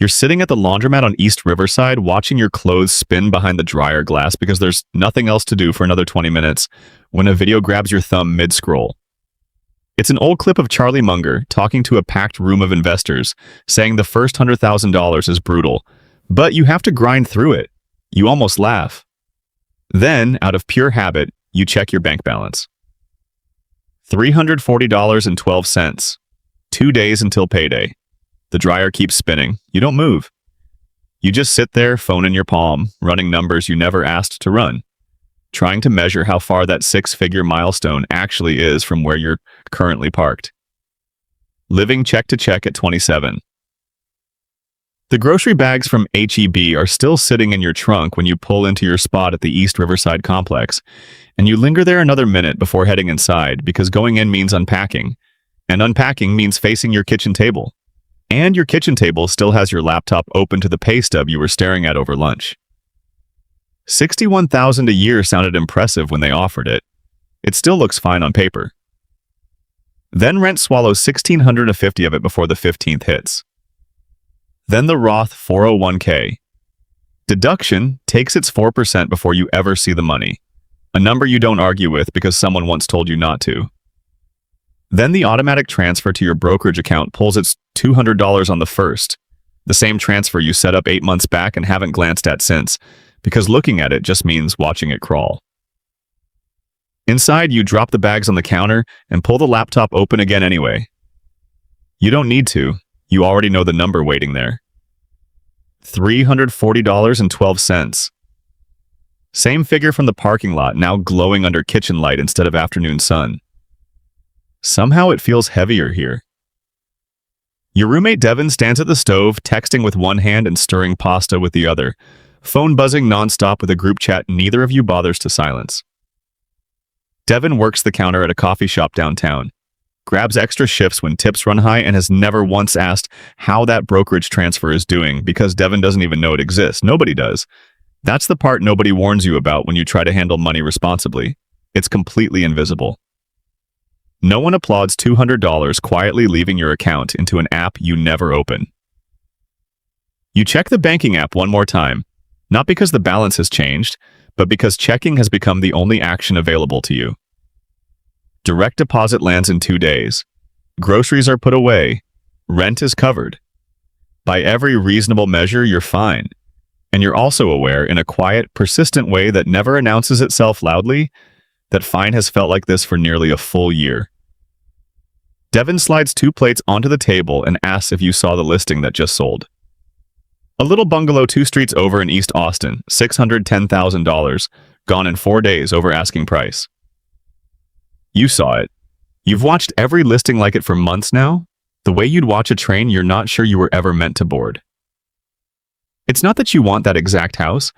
You're sitting at the laundromat on East Riverside watching your clothes spin behind the dryer glass because there's nothing else to do for another 20 minutes when a video grabs your thumb mid-scroll. It's an old clip of Charlie Munger talking to a packed room of investors, saying the first $100,000 is brutal, but you have to grind through it. You almost laugh. Then, out of pure habit, you check your bank balance. $340.12. 2 days until payday. The dryer keeps spinning. You don't move. You just sit there, phone in your palm, running numbers you never asked to run, trying to measure how far that six-figure milestone actually is from where you're currently parked. Living check to check at 27. The grocery bags from H-E-B are still sitting in your trunk when you pull into your spot at the East Riverside complex, and you linger there another minute before heading inside because going in means unpacking, and unpacking means facing your kitchen table. And your kitchen table still has your laptop open to the pay stub you were staring at over lunch. $61,000 a year sounded impressive when they offered it. It still looks fine on paper. Then rent swallows $1,650 of it before the 15th hits. Then the Roth 401k. Deduction takes its 4% before you ever see the money, a number you don't argue with because someone once told you not to. Then the automatic transfer to your brokerage account pulls its $200 on the first, the same transfer you set up 8 months back and haven't glanced at since, because looking at it just means watching it crawl. Inside, you drop the bags on the counter and pull the laptop open again anyway. You don't need to. You already know the number waiting there. $340.12. Same figure from the parking lot, now glowing under kitchen light instead of afternoon sun. Somehow it feels heavier here. Your roommate Devin stands at the stove, texting with one hand and stirring pasta with the other, phone buzzing nonstop with a group chat neither of you bothers to silence. Devin works the counter at a coffee shop downtown, grabs extra shifts when tips run high, and has never once asked how that brokerage transfer is doing because Devin doesn't even know it exists. Nobody does. That's the part nobody warns you about when you try to handle money responsibly. It's completely invisible. No one applauds $200 quietly leaving your account into an app you never open. You check the banking app one more time, not because the balance has changed, but because checking has become the only action available to you. Direct deposit lands in 2 days. Groceries are put away. Rent is covered. By every reasonable measure, you're fine. And you're also aware, in a quiet, persistent way that never announces itself loudly, that fine has felt like this for nearly a full year. Devin slides 2 plates onto the table and asks if you saw the listing that just sold. A little bungalow 2 streets over in East Austin, $610,000, gone in 4 days over asking price. You saw it. You've watched every listing like it for months now, the way you'd watch a train you're not sure you were ever meant to board. It's not that you want that exact house.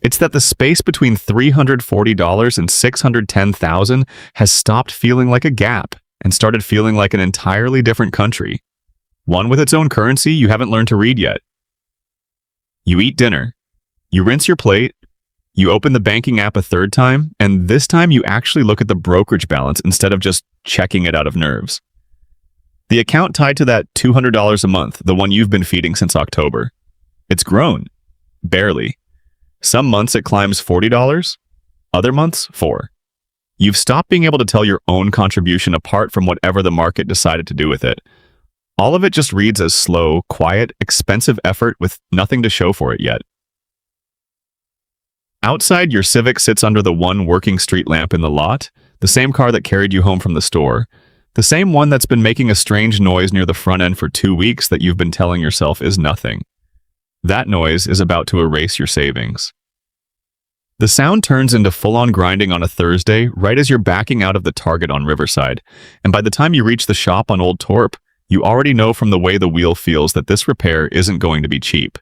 It's that the space between $340 and $610,000 has stopped feeling like a gap and started feeling like an entirely different country, one with its own currency you haven't learned to read yet. You eat dinner, you rinse your plate, you open the banking app a third time, and this time you actually look at the brokerage balance instead of just checking it out of nerves. The account tied to that $200 a month, the one you've been feeding since October. It's grown. Barely. Some months it climbs $40, other months, $4. You've stopped being able to tell your own contribution apart from whatever the market decided to do with it. All of it just reads as slow, quiet, expensive effort with nothing to show for it yet. Outside, your Civic sits under the one working street lamp in the lot, the same car that carried you home from the store, the same one that's been making a strange noise near the front end for 2 weeks that you've been telling yourself is nothing. That noise is about to erase your savings. The sound turns into full-on grinding on a Thursday right as you're backing out of the Target on Riverside, and by the time you reach the shop on Old Torp, you already know from the way the wheel feels that this repair isn't going to be cheap.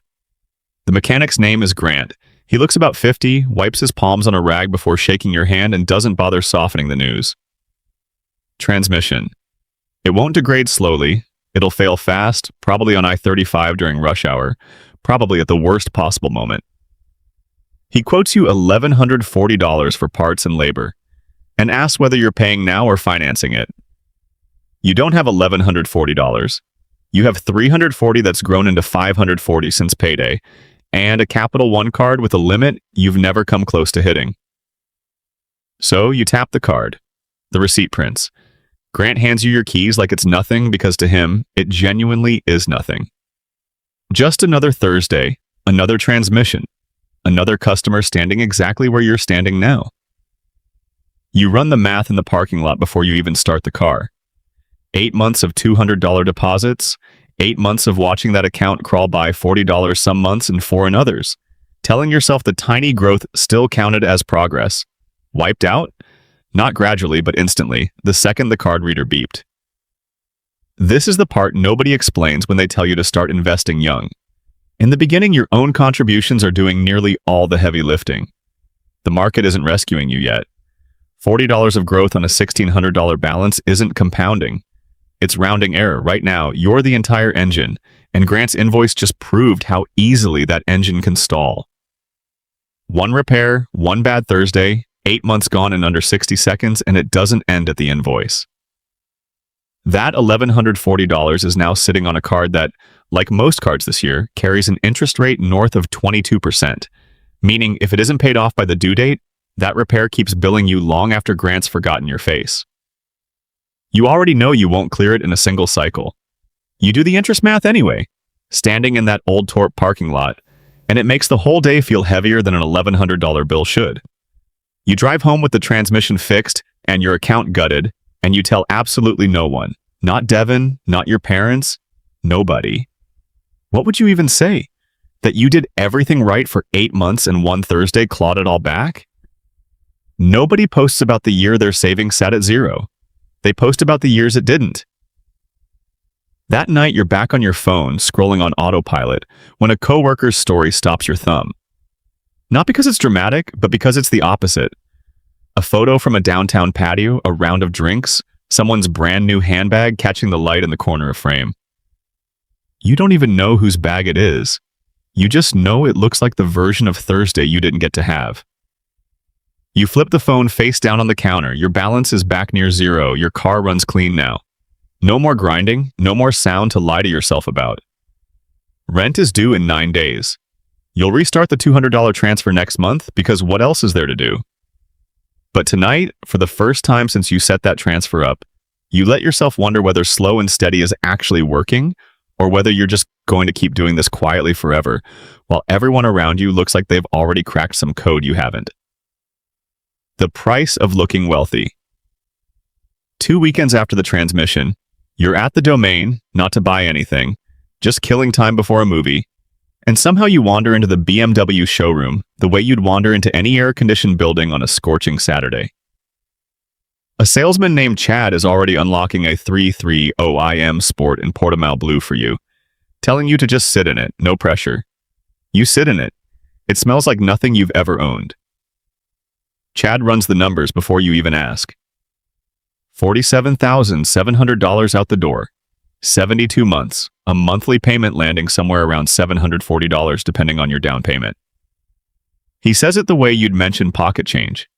The mechanic's name is Grant. He looks about 50, wipes his palms on a rag before shaking your hand, and doesn't bother softening the news. Transmission. It won't degrade slowly. It'll fail fast, probably on I-35 during rush hour, probably at the worst possible moment. He quotes you $1,140 for parts and labor, and asks whether you're paying now or financing it. You don't have $1,140. You have 340 that's grown into 540 since payday, and a Capital One card with a limit you've never come close to hitting. So you tap the card. The receipt prints. Grant hands you your keys like it's nothing because to him, it genuinely is nothing. Just another Thursday, another transmission, another customer standing exactly where you're standing now. You run the math in the parking lot before you even start the car. 8 months of $200 deposits, 8 months of watching that account crawl by $40 some months and 4 in others, telling yourself the tiny growth still counted as progress. Wiped out? Not gradually, but instantly, the second the card reader beeped. This is the part nobody explains when they tell you to start investing young. In the beginning, your own contributions are doing nearly all the heavy lifting. The market isn't rescuing you yet. $40 of growth on a $1,600 balance isn't compounding. It's rounding error. Right now, you're the entire engine, and Grant's invoice just proved how easily that engine can stall. One repair, one bad Thursday, 8 months gone in under 60 seconds, and it doesn't end at the invoice. That $1,140 is now sitting on a card that, like most cards this year, carries an interest rate north of 22%, meaning if it isn't paid off by the due date, that repair keeps billing you long after Grant's forgotten your face. You already know you won't clear it in a single cycle. You do the interest math anyway, standing in that old Torp parking lot, and it makes the whole day feel heavier than an $1,100 bill should. You drive home with the transmission fixed and your account gutted, and you tell absolutely no one. Not Devin, not your parents, nobody. What would you even say? That you did everything right for 8 months and one Thursday clawed it all back? Nobody posts about the year their savings sat at zero. They post about the years it didn't. That night, you're back on your phone, scrolling on autopilot, when a coworker's story stops your thumb. Not because it's dramatic, but because it's the opposite. A photo from a downtown patio, a round of drinks, someone's brand new handbag catching the light in the corner of frame. You don't even know whose bag it is. You just know it looks like the version of Thursday you didn't get to have. You flip the phone face down on the counter, your balance is back near zero, your car runs clean now. No more grinding, no more sound to lie to yourself about. Rent is due in 9 days. You'll restart the $200 transfer next month because what else is there to do? But tonight, for the first time since you set that transfer up, you let yourself wonder whether slow and steady is actually working or whether you're just going to keep doing this quietly forever while everyone around you looks like they've already cracked some code you haven't. The price of looking wealthy. 2 weekends after the transmission, you're at the Domain, not to buy anything, just killing time before a movie, and somehow you wander into the BMW showroom the way you'd wander into any air-conditioned building on a scorching Saturday. A salesman named Chad is already unlocking a 330 IM Sport in Portimao Blue for you, telling you to just sit in it, no pressure. You sit in it. It smells like nothing you've ever owned. Chad runs the numbers before you even ask. $47,700 out the door. 72 months, a monthly payment landing somewhere around $740 depending on your down payment. He says it the way you'd mention pocket change,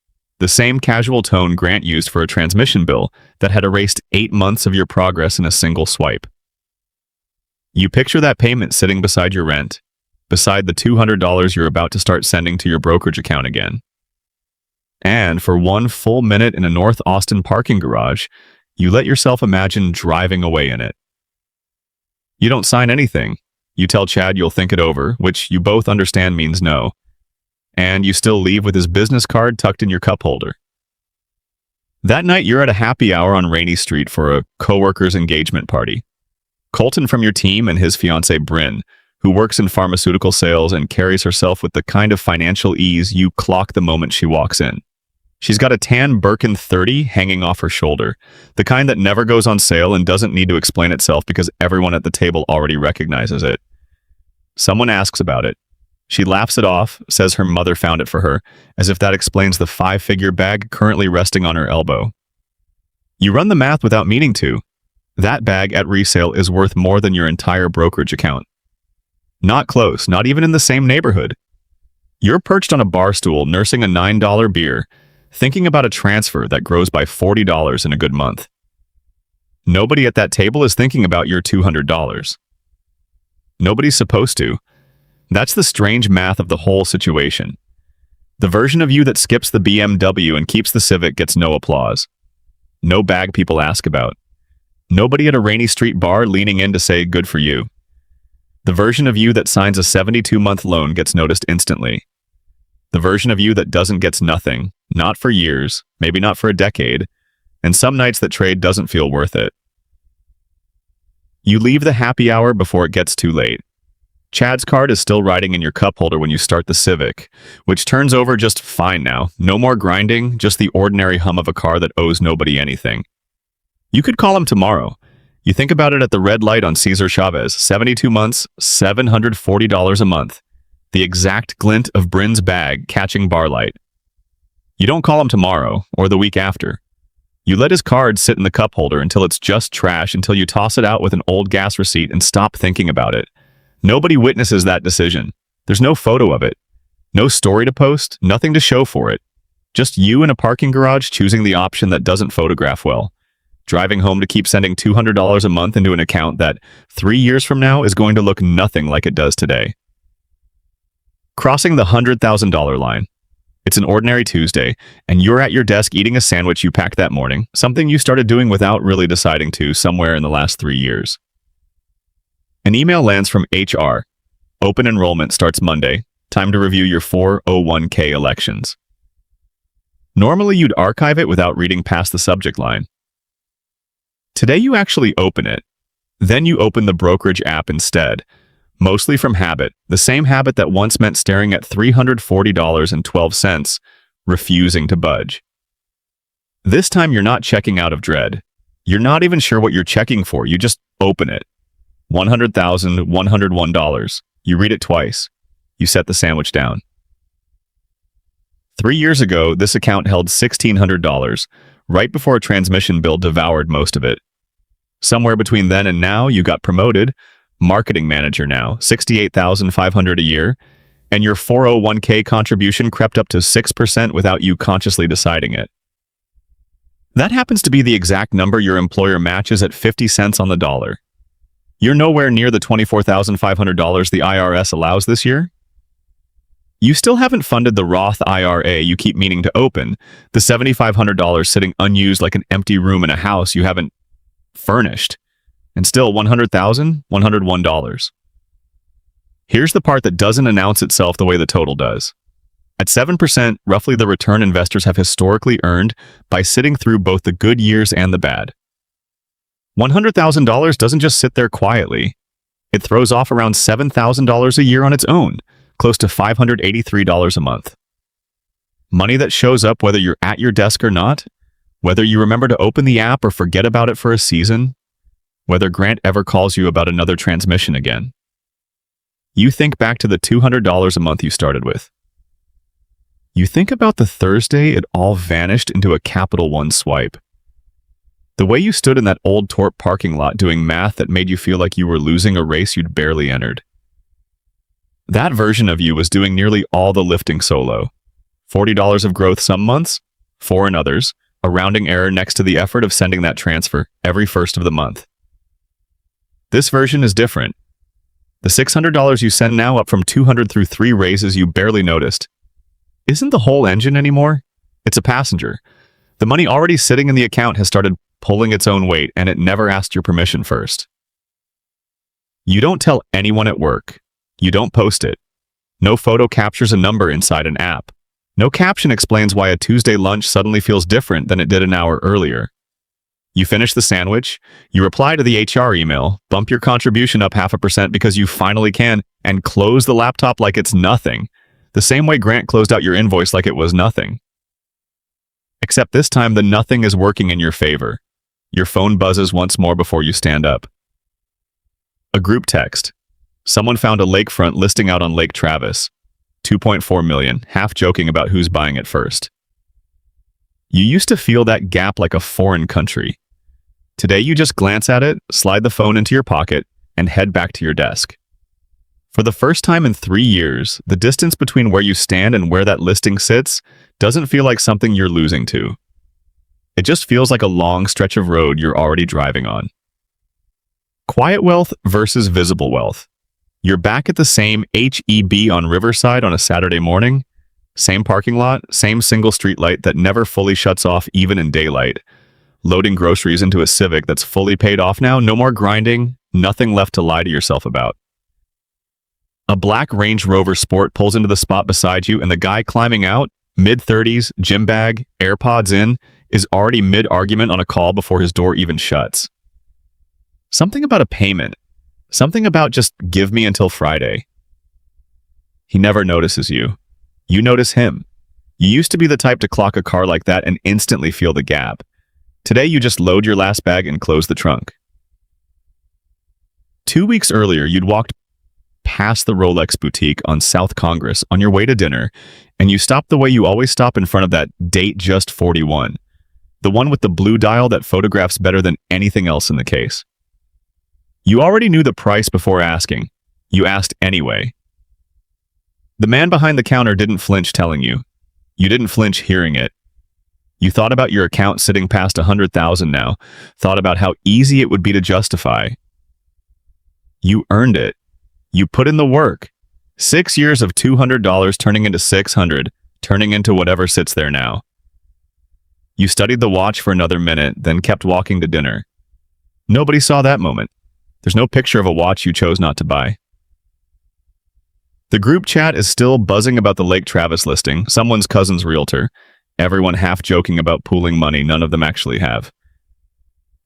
the same casual tone Grant used for a transmission bill that had erased 8 months of your progress in a single swipe. You picture that payment sitting beside your rent, beside the $200 you're about to start sending to your brokerage account again. And for 1 full minute in a North Austin parking garage, you let yourself imagine driving away in it. You don't sign anything. You tell Chad you'll think it over, which you both understand means no. And you still leave with his business card tucked in your cup holder. That night, you're at a happy hour on Rainy Street for a coworker's engagement party. Colton from your team and his fiancée Bryn, who works in pharmaceutical sales and carries herself with the kind of financial ease you clock the moment she walks in. She's got a tan Birkin 30 hanging off her shoulder, the kind that never goes on sale and doesn't need to explain itself because everyone at the table already recognizes it. Someone asks about it. She laughs it off, says her mother found it for her, as if that explains the 5-figure bag currently resting on her elbow. You run the math without meaning to. That bag at resale is worth more than your entire brokerage account. Not close, not even in the same neighborhood. You're perched on a bar stool nursing a $9 beer, thinking about a transfer that grows by $40 in a good month. Nobody at that table is thinking about your $200. Nobody's supposed to. That's the strange math of the whole situation. The version of you that skips the BMW and keeps the Civic gets no applause. No bag people ask about. Nobody at a rainy street bar leaning in to say, good for you. The version of you that signs a 72-month loan gets noticed instantly. The version of you that doesn't gets nothing, not for years, maybe not for a decade, and some nights that trade doesn't feel worth it. You leave the happy hour before it gets too late. Chad's card is still riding in your cup holder when you start the Civic, which turns over just fine now. No more grinding, just the ordinary hum of a car that owes nobody anything. You could call him tomorrow. You think about it at the red light on Cesar Chavez, 72 months, $740 a month. The exact glint of Bryn's bag catching bar light. You don't call him tomorrow, or the week after. You let his card sit in the cup holder until it's just trash, until you toss it out with an old gas receipt and stop thinking about it. Nobody witnesses that decision. There's no photo of it. No story to post, nothing to show for it. Just you in a parking garage choosing the option that doesn't photograph well. Driving home to keep sending $200 a month into an account that 3 years from now is going to look nothing like it does today. Crossing the $100,000 line. It's an ordinary Tuesday, and you're at your desk eating a sandwich you packed that morning, something you started doing without really deciding to somewhere in the last 3 years. An email lands from HR. Open enrollment starts Monday. Time to review your 401k elections. Normally you'd archive it without reading past the subject line. Today you actually open it. Then you open the brokerage app instead, mostly from habit, the same habit that once meant staring at $340.12, refusing to budge. This time you're not checking out of dread. You're not even sure what you're checking for, you just open it. $100,101. You read it twice. You set the sandwich down. 3 years ago, this account held $1,600, right before a transmission bill devoured most of it. Somewhere between then and now, you got promoted, marketing manager now, $68,500 a year, and your 401k contribution crept up to 6% without you consciously deciding it. That happens to be the exact number your employer matches at 50 cents on the dollar. You're nowhere near the $24,500 the IRS allows this year. You still haven't funded the Roth IRA you keep meaning to open, the $7,500 sitting unused like an empty room in a house you haven't furnished, and still $100,101. Here's the part that doesn't announce itself the way the total does. At 7%, roughly the return investors have historically earned by sitting through both the good years and the bad. $100,000 doesn't just sit there quietly. It throws off around $7,000 a year on its own, close to $583 a month. Money that shows up whether you're at your desk or not, whether you remember to open the app or forget about it for a season, whether Grant ever calls you about another transmission again. You think back to the $200 a month you started with. You think about the Thursday it all vanished into a Capital One swipe. The way you stood in that old Torp parking lot doing math that made you feel like you were losing a race you'd barely entered. That version of you was doing nearly all the lifting solo. $40 of growth some months, 4 in others, a rounding error next to the effort of sending that transfer every first of the month. This version is different. The $600 you send now up from $200 through 3 raises you barely noticed. Isn't the whole engine anymore? It's a passenger. The money already sitting in the account has started pulling its own weight, and it never asked your permission first. You don't tell anyone at work. You don't post it. No photo captures a number inside an app. No caption explains why a Tuesday lunch suddenly feels different than it did an hour earlier. You finish the sandwich, you reply to the HR email, bump your contribution up 0.5% because you finally can, and close the laptop like it's nothing, the same way Grant closed out your invoice like it was nothing. Except this time the nothing is working in your favor. Your phone buzzes once more before you stand up. A group text. Someone found a lakefront listing out on Lake Travis. 2.4 million, half joking about who's buying it first. You used to feel that gap like a foreign country. Today you just glance at it, slide the phone into your pocket, and head back to your desk. For the first time in 3 years, the distance between where you stand and where that listing sits doesn't feel like something you're losing to. It just feels like a long stretch of road you're already driving on. Quiet wealth versus visible wealth. You're back at the same HEB on Riverside on a Saturday morning. Same parking lot, same single street light that never fully shuts off even in daylight. Loading groceries into a Civic that's fully paid off now, no more grinding, nothing left to lie to yourself about. A black Range Rover Sport pulls into the spot beside you, and the guy climbing out, mid-30s, gym bag, AirPods in, is already mid-argument on a call before his door even shuts. Something about a payment. Something about just give me until Friday. He never notices you. You notice him. You used to be the type to clock a car like that and instantly feel the gap. Today you just load your last bag and close the trunk. 2 weeks earlier, you'd walked past the Rolex boutique on South Congress on your way to dinner, and you stopped the way you always stop in front of that Date Just 41, the one with the blue dial that photographs better than anything else in the case. You already knew the price before asking. You asked anyway. The man behind the counter didn't flinch telling you. You didn't flinch hearing it. You thought about your account sitting past 100,000 now, thought about how easy it would be to justify. You earned it. You put in the work. 6 years of $200 turning into $600, turning into whatever sits there now. You studied the watch for another minute, then kept walking to dinner. Nobody saw that moment. There's no picture of a watch you chose not to buy. The group chat is still buzzing about the Lake Travis listing, someone's cousin's realtor, everyone half joking about pooling money none of them actually have.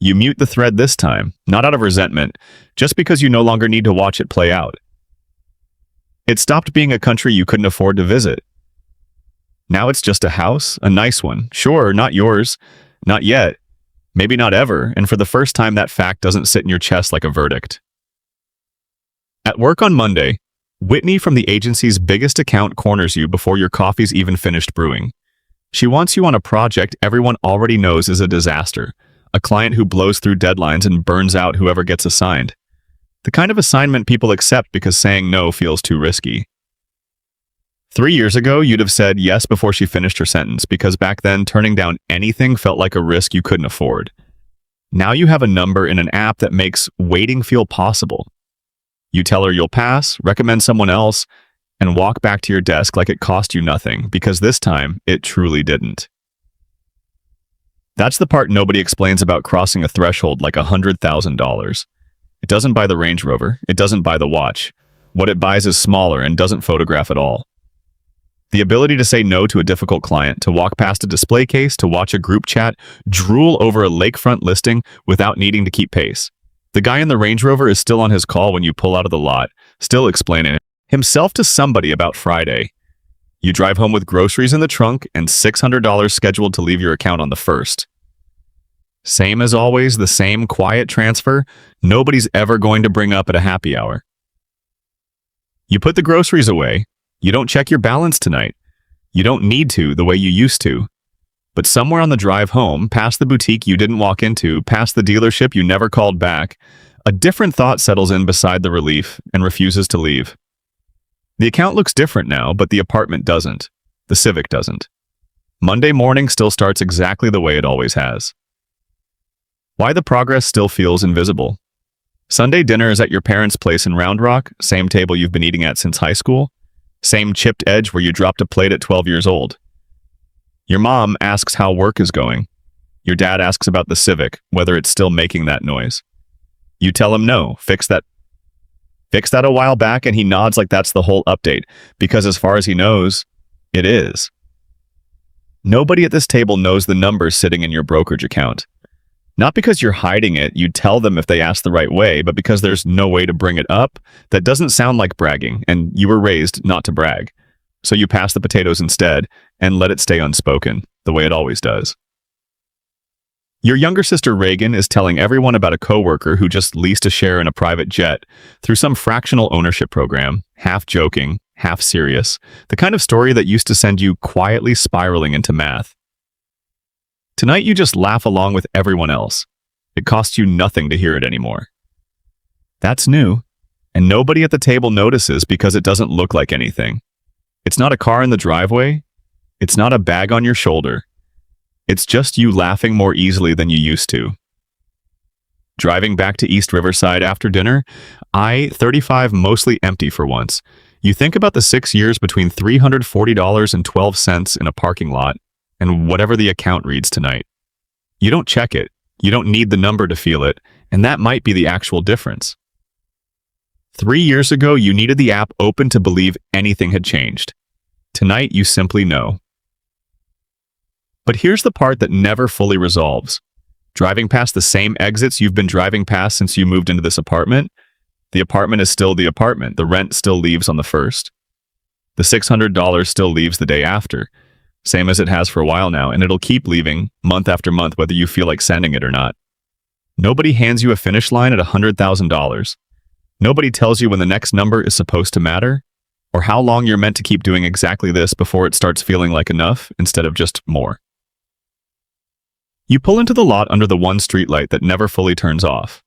You mute the thread this time, not out of resentment, just because you no longer need to watch it play out. It stopped being a country you couldn't afford to visit. Now it's just a house, a nice one. Sure, not yours. Not yet. Maybe not ever, and for the first time that fact doesn't sit in your chest like a verdict. At work on Monday, Whitney from the agency's biggest account corners you before your coffee's even finished brewing. She wants you on a project everyone already knows is a disaster, a client who blows through deadlines and burns out whoever gets assigned. The kind of assignment people accept because saying no feels too risky. 3 years ago, you'd have said yes before she finished her sentence because back then turning down anything felt like a risk you couldn't afford. Now you have a number in an app that makes waiting feel possible. You tell her you'll pass, recommend someone else, and walk back to your desk like it cost you nothing because this time it truly didn't. That's the part nobody explains about crossing a threshold like $100,000. It doesn't buy the Range Rover, it doesn't buy the watch. What it buys is smaller and doesn't photograph at all. The ability to say no to a difficult client, to walk past a display case, to watch a group chat, drool over a lakefront listing without needing to keep pace. The guy in the Range Rover is still on his call when you pull out of the lot, still explaining himself to somebody about Friday. You drive home with groceries in the trunk and $600 scheduled to leave your account on the 1st. Same as always, the same quiet transfer nobody's ever going to bring up at a happy hour. You put the groceries away. You don't check your balance tonight. You don't need to the way you used to. But somewhere on the drive home, past the boutique you didn't walk into, past the dealership you never called back, a different thought settles in beside the relief and refuses to leave. The account looks different now, but the apartment doesn't. The Civic doesn't. Monday morning still starts exactly the way it always has. Why the progress still feels invisible. Sunday dinner is at your parents' place in Round Rock, same table you've been eating at since high school, same chipped edge where you dropped a plate at 12 years old. Your mom asks how work is going. Your dad asks about the Civic, whether it's still making that noise. You tell him no, fix that a while back, and he nods like that's the whole update, because as far as he knows, it is. Nobody at this table knows the numbers sitting in your brokerage account. Not because you're hiding it, you'd tell them if they ask the right way, but because there's no way to bring it up. That doesn't sound like bragging, and you were raised not to brag. So you pass the potatoes instead and let it stay unspoken, the way it always does. Your younger sister Reagan is telling everyone about a coworker who just leased a share in a private jet through some fractional ownership program, half joking, half serious, the kind of story that used to send you quietly spiraling into math. Tonight you just laugh along with everyone else. It costs you nothing to hear it anymore. That's new, and nobody at the table notices because it doesn't look like anything. It's not a car in the driveway. It's not a bag on your shoulder. It's just you laughing more easily than you used to. Driving back to East Riverside after dinner, I-35 mostly empty for once. You think about the 6 years between $340.12 in a parking lot and whatever the account reads tonight. You don't check it. You don't need the number to feel it, and that might be the actual difference. 3 years ago, you needed the app open to believe anything had changed. Tonight, you simply know. But here's the part that never fully resolves. Driving past the same exits you've been driving past since you moved into this apartment, the apartment is still the apartment. The rent still leaves on the 1st. The $600 still leaves the day after, same as it has for a while now, and it'll keep leaving month after month whether you feel like sending it or not. Nobody hands you a finish line at $100,000. Nobody tells you when the next number is supposed to matter, or how long you're meant to keep doing exactly this before it starts feeling like enough instead of just more. You pull into the lot under the one streetlight that never fully turns off.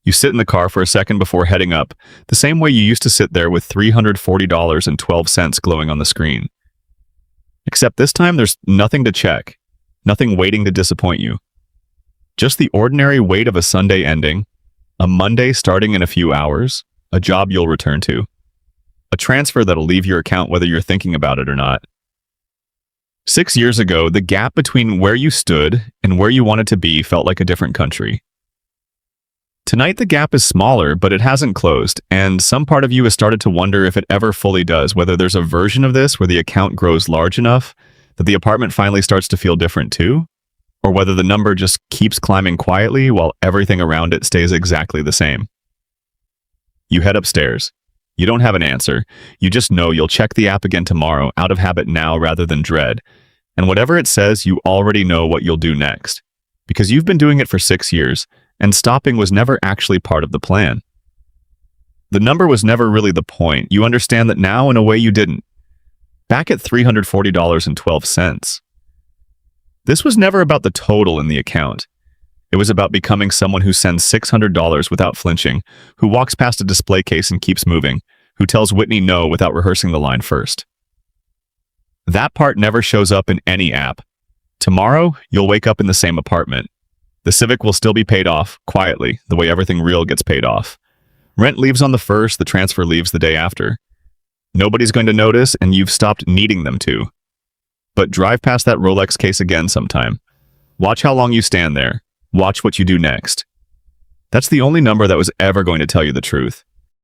You sit in the car for a second before heading up, the same way you used to sit there with $340.12 glowing on the screen. Except this time there's nothing to check, nothing waiting to disappoint you. Just the ordinary weight of a Sunday ending, a Monday starting in a few hours, a job you'll return to, a transfer that'll leave your account whether you're thinking about it or not. 6 years ago, the gap between where you stood and where you wanted to be felt like a different country. Tonight, the gap is smaller, but it hasn't closed, and some part of you has started to wonder if it ever fully does, whether there's a version of this where the account grows large enough that the apartment finally starts to feel different too, or whether the number just keeps climbing quietly while everything around it stays exactly the same. You head upstairs. You don't have an answer. You just know you'll check the app again tomorrow, out of habit now rather than dread. And whatever it says, you already know what you'll do next. Because you've been doing it for 6 years, and stopping was never actually part of the plan. The number was never really the point. You understand that now in a way you didn't. Back at $340.12. This was never about the total in the account. It was about becoming someone who sends $600 without flinching, who walks past a display case and keeps moving, who tells Whitney no without rehearsing the line first. That part never shows up in any app. Tomorrow, you'll wake up in the same apartment. The Civic will still be paid off, quietly, the way everything real gets paid off. Rent leaves on the 1st, the transfer leaves the day after. Nobody's going to notice, and you've stopped needing them to. But drive past that Rolex case again sometime. Watch how long you stand there. Watch what you do next. That's the only number that was ever going to tell you the truth.